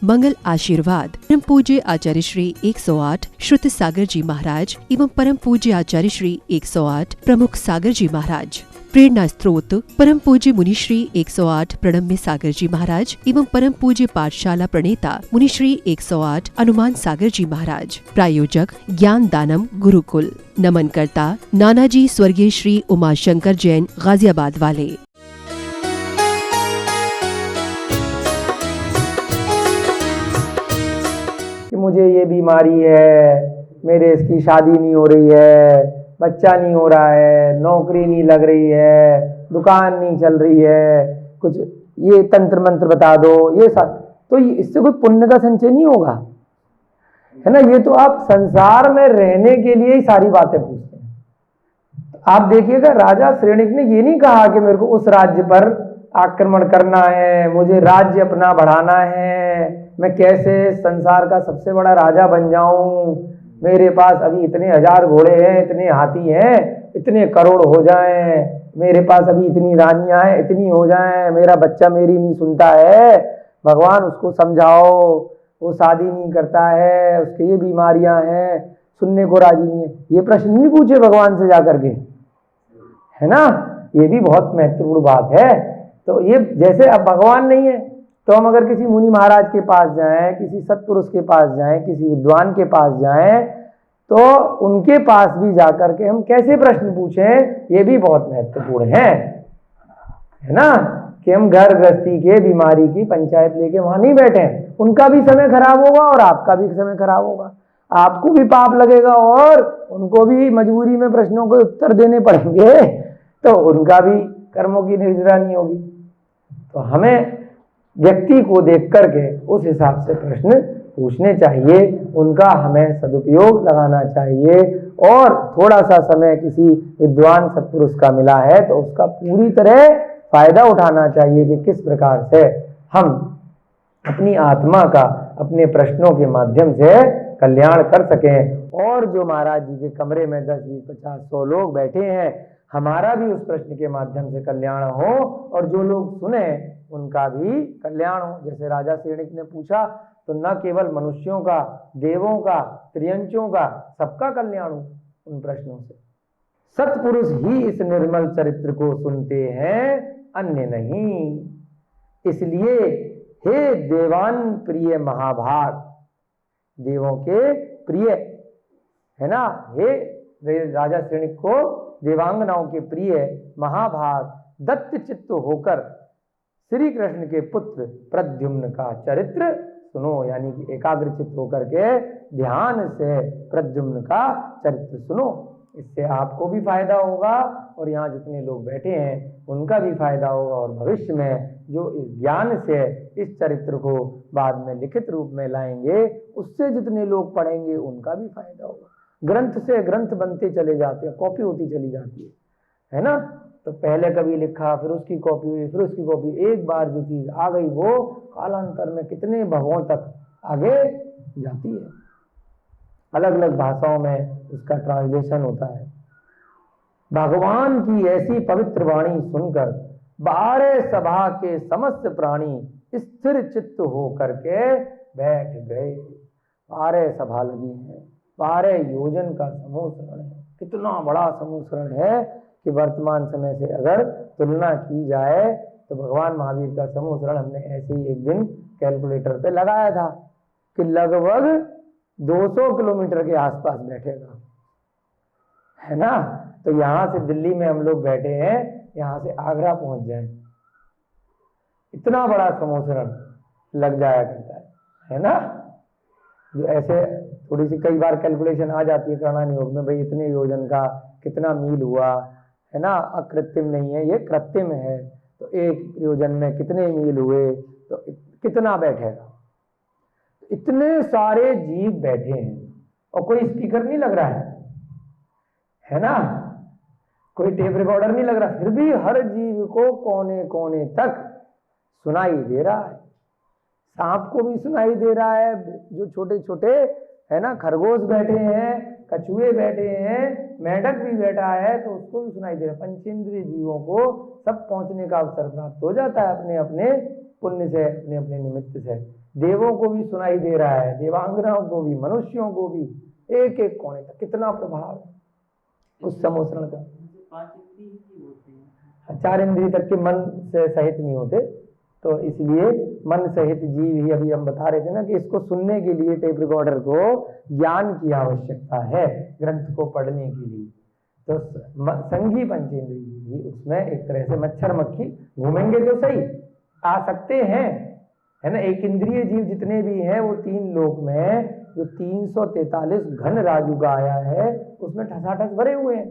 मंगल आशीर्वाद परम पूज्य आचार्य श्री 108 श्रुत सागर जी महाराज एवं परम पूज्य आचार्य श्री 108 प्रमुख सागर जी महाराज। प्रेरणा स्त्रोत परम पूज्य मुनिश्री 108 प्रणम्य सागर जी महाराज एवं परम पूज्य पाठशाला प्रणेता मुनिश्री 108 अनुमान सागर जी महाराज। प्रायोजक ज्ञान दानम गुरुकुल। नमन करता नानाजी स्वर्गीय श्री उमाशंकर जैन गाजियाबाद वाले। कि मुझे ये बीमारी है, मेरे इसकी शादी नहीं हो रही है, बच्चा नहीं हो रहा है, नौकरी नहीं लग रही है, दुकान नहीं चल रही है, कुछ ये तंत्र मंत्र बता दो, ये सब तो इससे कोई पुण्य का संचय नहीं होगा, है ना। ये तो आप संसार में रहने के लिए ही सारी बातें पूछते हैं। आप देखिएगा राजा श्रेणिक ने ये नहीं कहा कि मेरे को उस राज्य पर आक्रमण करना है, मुझे राज्य अपना बढ़ाना है, मैं कैसे संसार का सबसे बड़ा राजा बन जाऊं, मेरे पास अभी इतने 1000 घोड़े हैं, इतने हाथी हैं, इतने करोड़ हो जाएं, मेरे पास अभी इतनी रानियां हैं, इतनी हो जाएं, मेरा बच्चा मेरी नहीं सुनता है, भगवान उसको समझाओ, वो शादी नहीं करता है, उसके ये बीमारियां हैं, सुनने को राजी नहीं है। ये प्रश्न नहीं पूछे भगवान से जाकर के, है ना। ये भी बहुत महत्वपूर्ण बात है। तो ये जैसे अब भगवान नहीं है तो हम अगर किसी मुनि महाराज के पास जाएं, किसी सत्पुरुष के पास जाएं, किसी विद्वान के पास जाएं, तो उनके पास भी जाकर के हम कैसे प्रश्न पूछें, ये भी बहुत महत्वपूर्ण है ना। कि हम घर गृहस्थी के बीमारी की पंचायत लेके वहां नहीं बैठे, उनका भी समय खराब होगा और आपका भी समय खराब होगा, आपको भी पाप लगेगा और उनको भी मजबूरी में प्रश्नों के उत्तर देने पड़ेंगे, तो उनका भी कर्मों की निर्जरानी होगी। तो हमें व्यक्ति को देख करके उस हिसाब से प्रश्न पूछने चाहिए, उनका हमें सदुपयोग लगाना चाहिए, और थोड़ा सा समय किसी विद्वान सत्पुरुष का मिला है तो उसका पूरी तरह फायदा उठाना चाहिए कि किस प्रकार से हम अपनी आत्मा का अपने प्रश्नों के माध्यम से कल्याण कर सकें। और जो महाराज जी के कमरे में 10, 20, 50, 100 लोग बैठे हैं, हमारा भी उस प्रश्न के माध्यम से कल्याण हो, और जो लोग सुने उनका भी कल्याण हो। जैसे राजा श्रेणिक ने पूछा तो न केवल मनुष्यों का, देवों का, त्रियंचों का, सबका कल्याण हो उन प्रश्नों से। सत्पुरुष ही इस निर्मल चरित्र को सुनते हैं, अन्य नहीं। इसलिए हे देवान प्रिय महाभाग, देवों के प्रिय, है ना, हे राजा श्रेणिक को देवांगनाओं के प्रिय महाभाग दत्त चित्त होकर श्री कृष्ण के पुत्र प्रद्युम्न का चरित्र सुनो। यानी कि एकाग्रचित्त होकर के ध्यान से प्रद्युम्न का चरित्र सुनो, इससे आपको भी फायदा होगा और यहाँ जितने लोग बैठे हैं उनका भी फायदा होगा, और भविष्य में जो इस ज्ञान से इस चरित्र को बाद में लिखित रूप में लाएंगे, उससे जितने लोग पढ़ेंगे उनका भी फायदा होगा। ग्रंथ से ग्रंथ बनते चले जाते हैं, कॉपी होती चली जाती है ना। तो पहले कभी लिखा, फिर उसकी कॉपी हुई, फिर उसकी कॉपी, एक बार जो चीज आ गई वो कालांतर में कितने भवों तक आगे जाती है। अलग अलग भाषाओं में उसका ट्रांसलेशन होता है। भगवान की ऐसी पवित्र वाणी सुनकर 12 सभा के समस्त प्राणी स्थिर चित्त हो करके बैठ गए। 12 सभा लगी है, 12 योजन का समूह शरण है। कितना बड़ा समूह शरण है कि वर्तमान समय से अगर तुलना की जाए तो भगवान महावीर का समूह शरण हमने ऐसे ही एक दिन कैलकुलेटर पे लगाया था कि लगभग 200 किलोमीटर के आसपास बैठेगा, है ना। तो यहां से दिल्ली में हम लोग बैठे हैं, यहां से आगरा पहुंच जाए, इतना बड़ा समूह शरण लग जाया करता है ना। जो ऐसे थोड़ी सी कई बार कैलकुलेशन आ जाती है करणानी योग में, भाई इतने योजन का कितना मील हुआ, है ना। अकृत्रिम नहीं है, ये कृत्रिम है। तो एक योजन में कितने मील हुए, तो कितना बैठेगा। इतने सारे जीव बैठे हैं और कोई स्पीकर नहीं लग रहा है ना, कोई टेप रिकॉर्डर नहीं लग रहा, फिर भी हर जीव को कोने कोने तक सुनाई दे रहा है। सांप को भी सुनाई दे रहा है, जो छोटे छोटे है ना खरगोश बैठे हैं, कछुए बैठे हैं, मेंढक भी बैठा है तो उसको भी सुनाई दे रहा है। पंचेंद्रिय जीवों को सब पहुंचने का अवसर प्राप्त हो जाता है अपने अपने पुण्य से, अपने अपने निमित्त से। देवों को भी सुनाई दे रहा है, देवांगनाओं को भी, मनुष्यों को भी, एक एक कोने तक कितना प्रभाव है उस समोसरण का। 4 इंद्रिय तक के मन से सहित नहीं होते, तो इसलिए मन सहित जीव ही, अभी हम बता रहे थे ना कि इसको सुनने के लिए टेप रिकॉर्डर को ज्ञान की आवश्यकता है ग्रंथ को पढ़ने के लिए। तो संगी पंचेंद्रिय, उसमें एक तरह से मच्छर मक्खी घूमेंगे तो सही, आ सकते हैं, है ना। एक इंद्रिय जीव जितने भी हैं वो 3 लोक में जो 343 घन राजू का आया है उसमें ठसाठस भरे हुए हैं।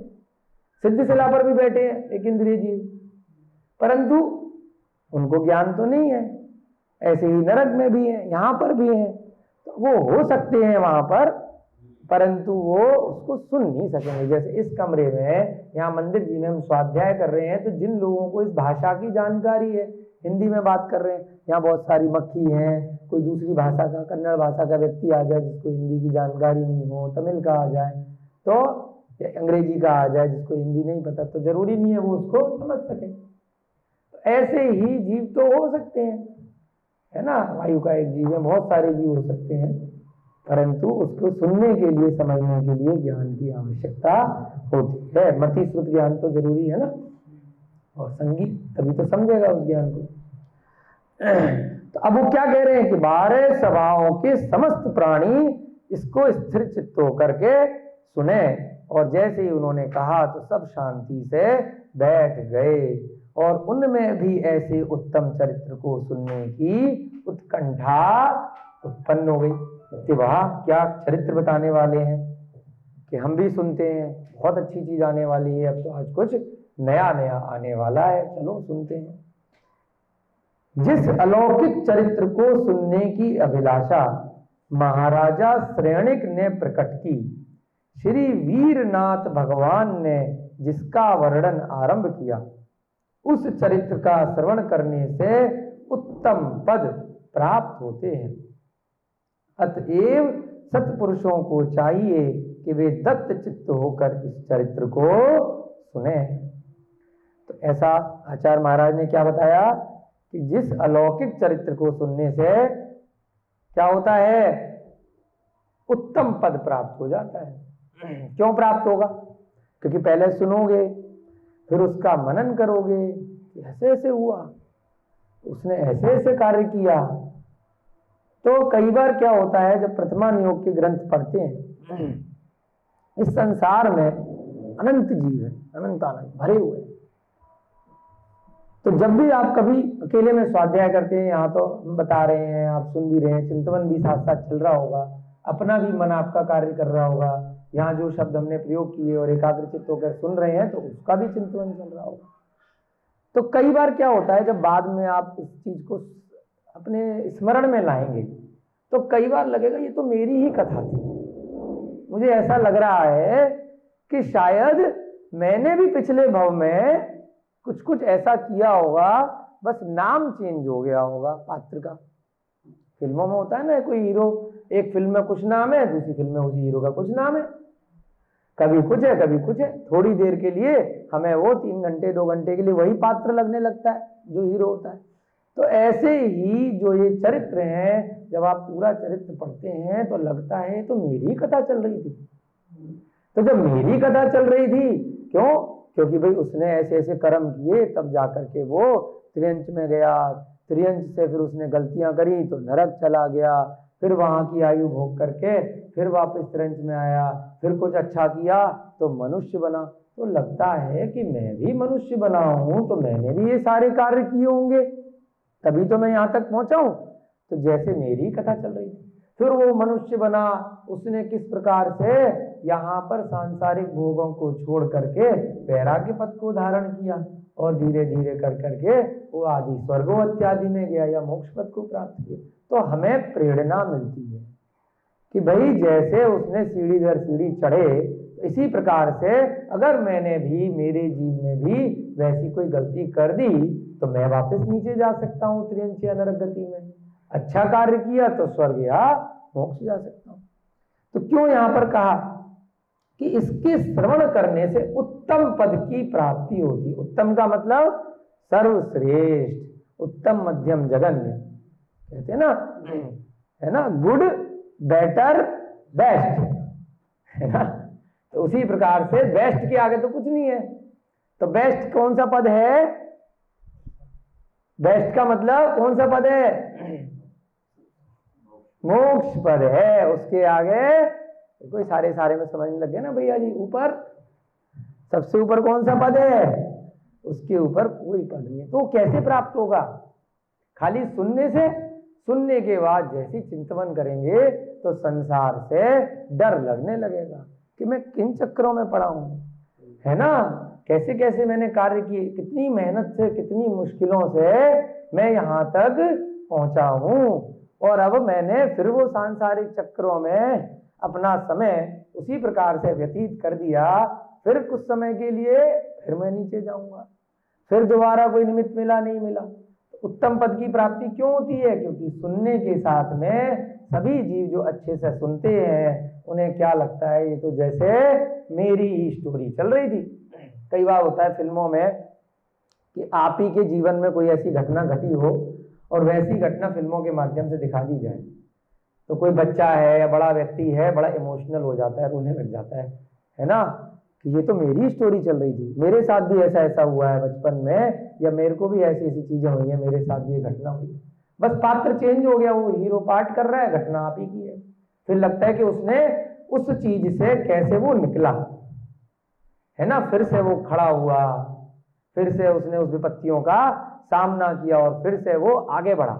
सिद्ध शिला पर भी बैठे हैं एक इंद्रिय जीव, परंतु उनको ज्ञान तो नहीं है। ऐसे ही नरक में भी है, यहाँ पर भी है, तो वो हो सकते हैं वहां पर, परंतु वो उसको सुन नहीं सकेंगे। जैसे इस कमरे में, यहाँ मंदिर जी में हम स्वाध्याय कर रहे हैं, तो जिन लोगों को इस भाषा की जानकारी है, हिंदी में बात कर रहे हैं, यहाँ बहुत सारी मक्खी हैं, कोई दूसरी भाषा का, कन्नड़ भाषा का व्यक्ति आ जाए जिसको हिंदी की जानकारी नहीं हो, तमिल का आ जाए, तो अंग्रेजी का आ जाए जिसको हिंदी नहीं पता, तो जरूरी नहीं है वो उसको समझ सके। तो ऐसे ही जीव तो हो सकते हैं, है ना। वायु का एक जीव है, बहुत सारे जीव हो सकते हैं, परंतु उसको सुनने के लिए, समझने के लिए ज्ञान की आवश्यकता होती है। मति श्रुत ज्ञान तो जरूरी है ना, और संगी तभी तो समझेगा उस ज्ञान को। तो अब वो क्या कह रहे हैं कि 12 सभाओं के समस्त प्राणी इसको स्थिर चित्त होकर के सुने, और जैसे ही उन्होंने कहा तो सब शांति से बैठ गए, और उनमें भी ऐसे उत्तम चरित्र को सुनने की उत्कंठा उत्पन्न हो गई कि वाह, क्या चरित्र बताने वाले हैं, कि हम भी सुनते हैं, बहुत अच्छी चीज आने वाली है, अब तो आज कुछ नया नया आने वाला है, चलो सुनते हैं। जिस अलौकिक चरित्र को सुनने की अभिलाषा महाराजा श्रेणिक ने प्रकट की, श्री वीरनाथ भगवान ने जिसका वर्णन आरंभ किया, उस चरित्र का श्रवण करने से उत्तम पद प्राप्त होते हैं। अतएव सत्पुरुषों को चाहिए कि वे दत्त चित्त होकर इस चरित्र को सुने। तो ऐसा आचार्य महाराज ने क्या बताया कि जिस अलौकिक चरित्र को सुनने से क्या होता है, उत्तम पद प्राप्त हो जाता है। क्यों प्राप्त होगा? क्योंकि पहले सुनोगे, फिर उसका मनन करोगे, ऐसे ऐसे हुआ, उसने ऐसे ऐसे कार्य किया। तो कई बार क्या होता है, जब प्रथमा नियोग के ग्रंथ पढ़ते हैं, इस संसार में अनंत जीव है, अनंत आनंद भरे हुए हैं। तो जब भी आप कभी अकेले में स्वाध्याय करते हैं, यहाँ तो हम बता रहे हैं, आप सुन भी रहे हैं, चिंतन भी साथ साथ चल रहा होगा, अपना भी मन आपका कार्य कर रहा होगा, यहाँ जो शब्द हमने प्रयोग किए और एकाग्रचित्त होकर सुन रहे हैं, तो उसका भी चिंतन चल रहा होगा। तो कई बार क्या होता है, जब बाद में आप इस चीज को अपने स्मरण में लाएंगे, तो कई बार लगेगा ये तो मेरी ही कथा थी। मुझे ऐसा लग रहा है कि शायद मैंने भी पिछले भव में कुछ कुछ ऐसा किया होगा, बस नाम चेंज हो गया होगा पात्र का। फिल्मों में होता है ना, कोई हीरो, एक फिल्म में कुछ नाम है, दूसरी फिल्म में उसी हीरो का कुछ नाम है, कभी कुछ है कभी कुछ है। थोड़ी देर के लिए हमें वो 3 घंटे 2 घंटे के लिए वही पात्र लगने लगता है जो हीरो होता है। तो ऐसे ही जो ये चरित्र हैं, जब आप पूरा चरित्र पढ़ते हैं तो लगता है तो मेरी कथा चल रही थी। तो जब मेरी कथा चल रही थी, क्यों? क्योंकि भाई उसने ऐसे ऐसे कर्म किए, तब जाकर के वो त्रियंच में गया, त्रियंच से फिर उसने गलतियां करी तो नरक चला गया, फिर वहां की आयु भोग करके फिर वापस त्रियंच में आया, फिर कुछ अच्छा किया तो मनुष्य बना। तो लगता है कि मैं भी मनुष्य बना हूं, तो मैंने भी ये सारे कार्य किए होंगे, तभी तो मैं यहां तक पहुंचा हूं। तो जैसे मेरी कथा चल रही थी। फिर वो मनुष्य बना, उसने किस प्रकार से यहाँ पर सांसारिक भोगों को छोड़ करके वैराग्य पद को धारण किया, और धीरे धीरे कर करके वो आदि स्वर्गो इत्यादि में गया या मोक्ष पद को प्राप्त किया। तो हमें प्रेरणा मिलती है कि भाई जैसे उसने सीढ़ी दर सीढ़ी चढ़े, इसी प्रकार से अगर मैंने भी, मेरे जीव में भी वैसी कोई गलती कर दी, तो मैं वापस नीचे जा सकता हूँ त्रियंच या नरक गति में। अच्छा कार्य किया तो स्वर्ग या मोक्ष जा सकता हूँ। तो क्यों यहाँ पर कहा कि इसके श्रवण करने से उत्तम पद की प्राप्ति होती। उत्तम का मतलब सर्वश्रेष्ठ, उत्तम मध्यम जघन्य, कहते हैं ना, है ना, गुड बेटर बेस्ट, है ना। तो उसी प्रकार से बेस्ट के आगे तो कुछ नहीं है। तो बेस्ट कौन सा पद है? बेस्ट का मतलब कौन सा पद है? मोक्ष पद है। उसके आगे कोई सारे सारे में समझने लग गए ना भैया जी। ऊपर सबसे ऊपर कौन सा पद है? उसके ऊपर कोई पद नहीं है। तो कैसे प्राप्त होगा? खाली सुनने से? सुनने के बाद जैसे चिंतन करेंगे तो संसार से डर लगने लगेगा कि मैं किन चक्रों में पड़ा हूं, है ना। कैसे कैसे मैंने कार्य किए, कितनी मेहनत से, कितनी मुश्किलों से मैं यहां तक पहुंचा हूं, और अब मैंने फिर वो सांसारिक चक्रों में अपना समय उसी प्रकार से व्यतीत कर दिया। फिर कुछ समय के लिए फिर मैं नीचे जाऊंगा, फिर दोबारा कोई निमित्त मिला नहीं मिला। उत्तम पद की प्राप्ति क्यों होती है? क्योंकि सुनने के साथ में सभी जीव जो अच्छे से सुनते हैं उन्हें क्या लगता है, ये तो जैसे मेरी ही स्टोरी चल रही थी। कई बार होता है फिल्मों में कि आप ही के जीवन में कोई ऐसी घटना घटी हो और वैसी घटना फिल्मों के माध्यम से दिखा दी जाए, तो कोई बच्चा है या बड़ा व्यक्ति है बड़ा इमोशनल हो जाता है, रोने लग जाता है ना, कि ये तो मेरी स्टोरी चल रही थी, मेरे साथ भी ऐसा ऐसा हुआ है बचपन में, या मेरे को भी ऐसी ऐसी चीजें हुई है, मेरे साथ भी ये घटना हुई। बस पात्र चेंज हो गया, वो हीरो पार्ट कर रहा है, घटना आप ही की है। फिर लगता है कि उसने उस चीज से कैसे वो निकला, है ना, फिर से वो खड़ा हुआ, फिर से उसने उस विपत्तियों का सामना किया और फिर से वो आगे बढ़ा,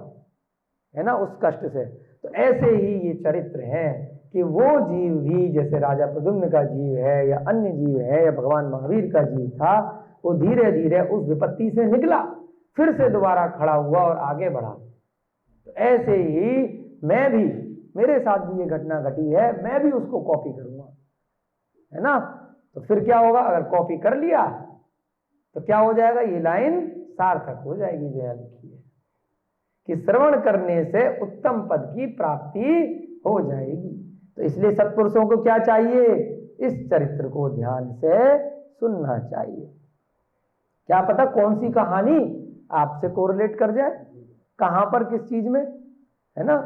है ना, उस कष्ट से। तो ऐसे ही ये चरित्र हैं कि वो जीव भी जैसे राजा प्रद्युम्न का जीव है या अन्य जीव है या भगवान महावीर का जीव था, वो धीरे धीरे उस विपत्ति से निकला, फिर से दोबारा खड़ा हुआ और आगे बढ़ा। तो ऐसे ही मैं भी, मेरे साथ भी ये घटना घटी है, मैं भी उसको कॉपी करूंगा, है ना। तो फिर क्या होगा? अगर कॉपी कर लिया तो क्या हो जाएगा? ये लाइन सार्थक हो जाएगी जो यहां लिखी है कि श्रवण करने से उत्तम पद की प्राप्ति हो जाएगी। तो इसलिए सत्पुरुषों को क्या चाहिए? इस चरित्र को ध्यान से सुनना चाहिए। क्या पता कौन सी कहानी आपसे कोरिलेट कर जाए, कहां पर किस चीज में, है ना।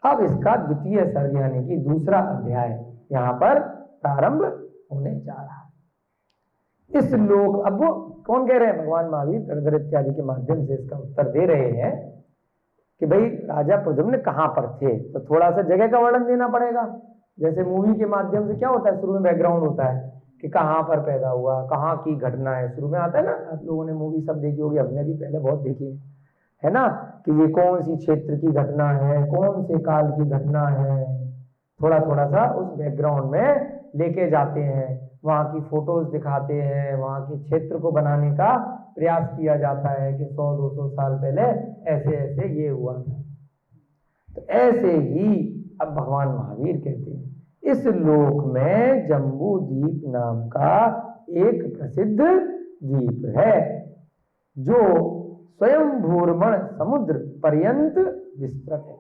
अब इसका द्वितीय सर्ग यानी कि दूसरा अध्याय यहां पर प्रारंभ होने जा रहा है। इस लोक, अब वो कौन कह रहे हैं? भगवान महावीर गणधर इत्यादि के माध्यम से इसका उत्तर दे रहे हैं कि भाई राजा प्रद्युम्न कहां पर थे। तो थोड़ा सा जगह का वर्णन देना पड़ेगा। जैसे मूवी के माध्यम से क्या होता है, शुरू में बैकग्राउंड होता है कि कहां पर पैदा हुआ, कहां की घटना है, शुरू में आता है ना। आप लोगों ने मूवी सब देखी होगी, हमने भी पहले बहुत देखी है ना, कि ये कौन सी क्षेत्र की घटना है, कौन से काल की घटना है, थोड़ा थोड़ा सा उस बैकग्राउंड में लेके जाते हैं, वहां की फोटोज दिखाते हैं, वहां के क्षेत्र को बनाने का प्रयास किया जाता है कि 100-200 साल पहले ऐसे ऐसे ये हुआ था। तो ऐसे ही अब भगवान महावीर कहते हैं इस लोक में जम्बू द्वीप नाम का एक प्रसिद्ध द्वीप है जो स्वयं भूर्मण समुद्र पर्यंत विस्तृत है।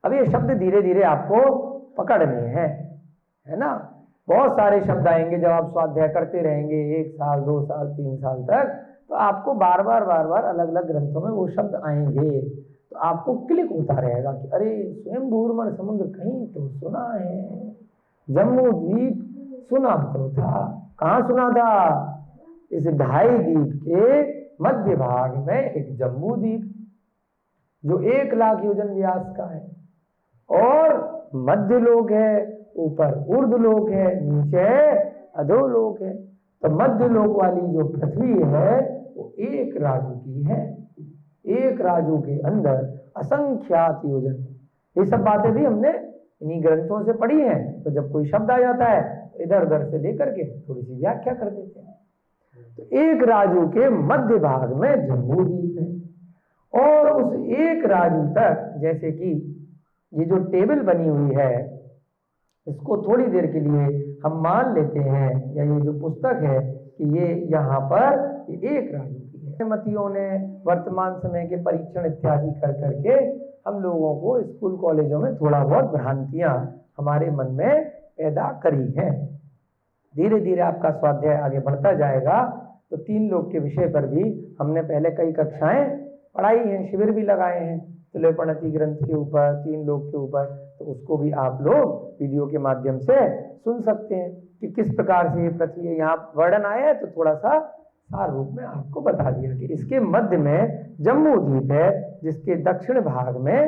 अब ये शब्द धीरे धीरे आपको पकड़ने हैं, है ना। बहुत सारे शब्द आएंगे जब आप स्वाध्याय करते रहेंगे 1 साल 2 साल 3 साल तक, तो आपको बार बार अलग अलग ग्रंथों में वो शब्द आएंगे, तो आपको क्लिक होता रहेगा कि अरे स्वयं भूर्मण समुद्र कहीं तो सुना है, जम्बू द्वीप सुना तो था। कहाँ सुना था? इस ढाई द्वीप के मध्य भाग में एक जम्बू द्वीप जो 1 लाख योजन व्यास का है, और मध्य लोक है, ऊपर ऊर्ध्व लोक है, नीचे अधो लोक है। तो मध्य लोक वाली जो पृथ्वी है वो 1 राजू की है, 1 राजू के अंदर असंख्यात योजन है। ये सब बातें भी हमने इन्हीं ग्रंथों से पढ़ी हैं। तो जब कोई शब्द आ जाता है तो इधर उधर से लेकर के थोड़ी सी व्याख्या कर देते हैं। तो 1 राजू के मध्य भाग में जम्बू द्वीप है, और उस 1 राजू तक, जैसे कि ये जो टेबल बनी हुई है इसको थोड़ी देर के लिए हम मान लेते हैं, या ये जो पुस्तक है कि ये यहाँ पर ये 1 राजू की है। मतियों ने वर्तमान समय के परीक्षण इत्यादि कर करके हम लोगों को स्कूल कॉलेजों में थोड़ा बहुत भ्रांतियां हमारे मन में पैदा करी हैं। धीरे धीरे आपका स्वाध्याय आगे बढ़ता जाएगा तो 3 लोक के विषय पर भी हमने पहले कई कक्षाएं पढ़ाई हैं, शिविर भी लगाए हैं त्रिलोपनिधि ग्रंथ के ऊपर, 3 लोक के ऊपर। तो उसको भी आप लोग वीडियो के माध्यम से सुन सकते हैं कि किस प्रकार से ये पृथ्वी है। यहाँ वर्णन आया है तो थोड़ा सा सार रूप में आपको बता दिया कि इसके मध्य में जम्बू द्वीप है, जिसके दक्षिण भाग में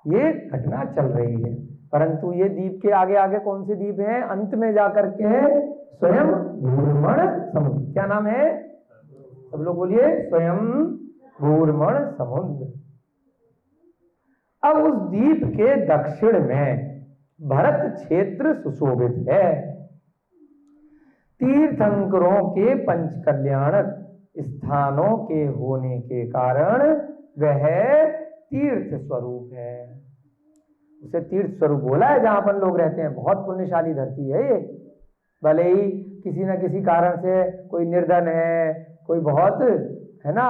ये घटना चल रही है। परंतु ये द्वीप के आगे आगे कौन से द्वीप हैं? अंत में जाकर के स्वयं भूरमण समुद्र। क्या नाम है? सब लोग बोलिए, स्वयं भूरमण समुद्र। अब उस द्वीप के दक्षिण में भरत क्षेत्र सुशोभित है। तीर्थंकरों के पंच कल्याणक स्थानों के होने के कारण वह तीर्थ स्वरूप है। उसे तीर्थ स्वरूप बोला है जहां अपन लोग रहते हैं। बहुत पुण्यशाली धरती है ये। भले ही किसी न किसी कारण से कोई निर्धन है, कोई बहुत है ना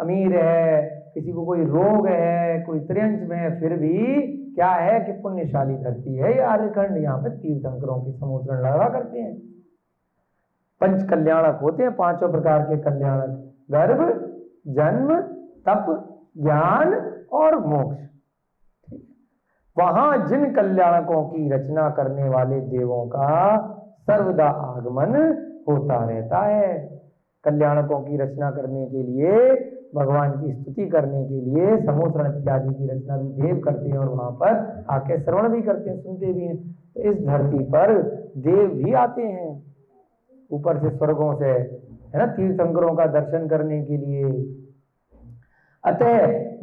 अमीर है, किसी को कोई रोग है, कोई त्रियंच में है, फिर भी क्या है कि पुण्यशाली धरती है ये आर्यखंड। यहाँ पे तीर्थंकरों की समुद्रण लगा करते हैं। पंच कल्याणक होते हैं, 5 प्रकार के कल्याणक: गर्भ, जन्म, तप, ज्ञान और मोक्ष। वहां जिन कल्याणकों की रचना करने वाले देवों का सर्वदा आगमन होता रहता है। कल्याणकों की रचना करने के लिए, भगवान की स्तुति करने के लिए समुद्रण इत्यादि की रचना भी देव करते हैं और वहां पर आके श्रवण भी करते हैं, सुनते भी हैं। तो इस धरती पर देव भी आते हैं ऊपर से, स्वर्गों से, है ना, तीर्थंकरों का दर्शन करने के लिए। अतः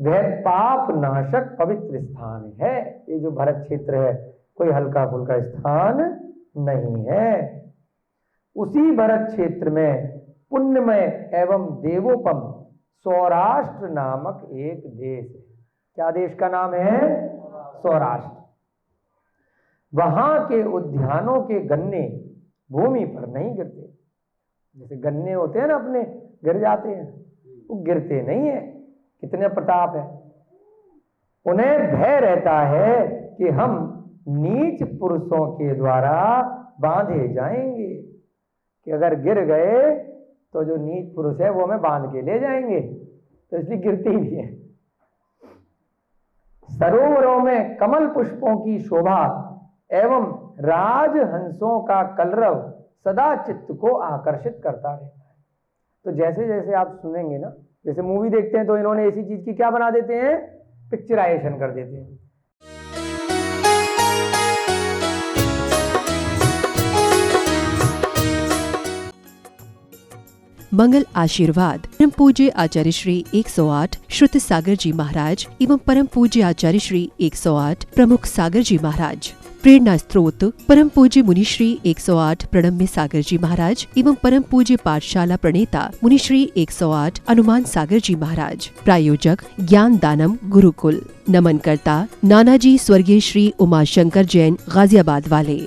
वह पाप नाशक पवित्र स्थान है। ये जो भरत क्षेत्र है कोई हल्का फुल्का स्थान नहीं है। उसी भरत क्षेत्र में पुण्यमय एवं देवोपम सौराष्ट्र नामक एक देश है। क्या देश का नाम है? सौराष्ट्र। वहां के उद्यानों के गन्ने भूमि पर नहीं गिरते। जैसे गन्ने होते हैं ना अपने, गिर जाते हैं, वो गिरते नहीं है। कितने प्रताप है। उन्हें भय रहता है कि हम नीच पुरुषों के द्वारा बांधे जाएंगे, कि अगर गिर गए तो जो नीच पुरुष है वो हमें बांध के ले जाएंगे, तो इसलिए गिरते ही नहीं है। सरोवरों में कमल पुष्पों की शोभा एवं राजहंसों का कलरव सदा चित्त को आकर्षित करता रहता है। तो जैसे जैसे आप सुनेंगे ना, जैसे मूवी देखते हैं तो इन्होंने ऐसी चीज की क्या बना देते हैं? पिक्चराइजेशन कर देते हैं। मंगल आशीर्वाद परम पूज्य आचार्य श्री 108 श्रुत सागर जी महाराज एवं परम पूज्य आचार्य श्री 108 प्रमुख सागर जी महाराज। प्रेरणा स्त्रोत परम पूज्य मुनि श्री 108 प्रणम्य सागर जी महाराज एवं परम पूज्य पाठशाला प्रणेता मुनि श्री 108 अनुमान सागर जी महाराज। प्रायोजक ज्ञान दानम गुरुकुल। नमन करता नानाजी स्वर्गीय श्री उमाशंकर जैन गाजियाबाद वाले।